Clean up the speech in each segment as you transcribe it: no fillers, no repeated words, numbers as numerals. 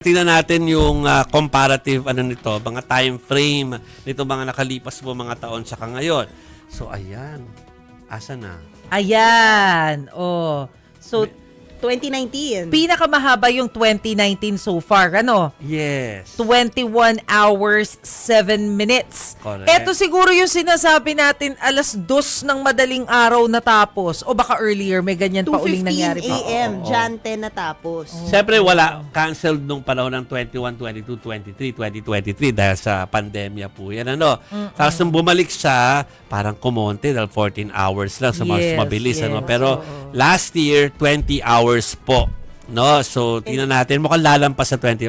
Tingnan natin yung comparative nito, mga time frame nito mga nakalipas po mga taon sa ngayon. So ayan. Asa na? Ayan. Oh. So, 2019. pinakamahaba yung 2019 so far. Ano? Yes. 21 hours, 7 minutes. Correct. Ito siguro yung sinasabi natin, 2:00 ng madaling araw natapos. O baka earlier, may ganyan pa uling 2:15 nangyari pa. a.m. Oo. Jan 10 natapos. Siyempre wala, canceled nung panahon ng 21, 22, 23, 2023 dahil sa pandemya po yan. Tapos nung bumalik siya, parang kumonte dahil 14 hours lang, so mas Yes, mabilis. yes. Pero last year, 20 hours po. So tingnan natin, mukhang lalampas sa 20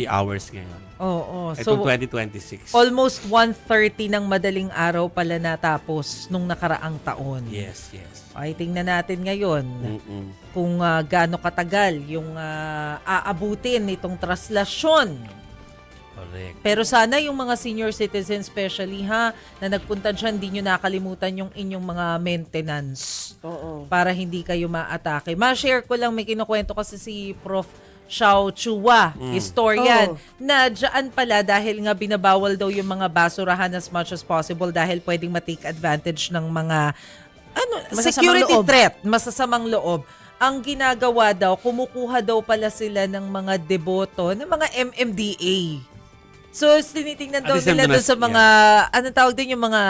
hours ngayon. Oo. Itong So, 2026. almost 1:30 ng madaling araw pala natapos nung nakaraang taon. Yes. Ay, tingnan natin ngayon Mm-mm. kung gaano katagal yung aabutin nitong traslasyon. Correct. Pero sana yung mga senior citizens especially na nagpunta dyan, hindi nyo nakalimutan yung inyong mga maintenance Oo. para hindi kayo maatake. Ma-share ko lang, may kinukwento kasi si Prof. Xiao Chua, historian, na dyan pala dahil nga binabawal daw yung mga basurahan as much as possible dahil pwedeng matake advantage ng mga security loob. threat, masasamang loob. Ang ginagawa daw, kumukuha daw pala sila ng mga deboto, ng mga MMDA. So, tinitingnan daw At least nila nandun doon sa na- mga, ano tawag din yung mga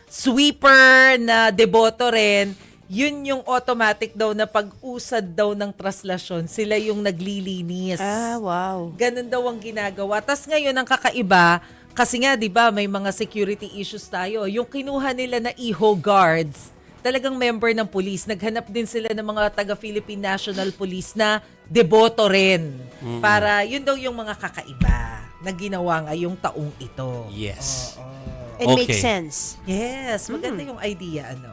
sweeper na deboto rin, yun yung automatic daw na pag-usad daw ng traslasyon, sila yung naglilinis. Ah, wow. Ganun daw ang ginagawa. Tas ngayon, ang kakaiba, kasi nga, di ba, may mga security issues tayo. Yung kinuha nila na IHO guards, talagang member ng police. Naghanap din sila ng mga taga-Philippine National Police na deboto rin. Para yun daw yung mga kakaiba na ginawa ngayong taong ito. Yes. It Okay. makes sense. Yes, maganda yung idea, ano.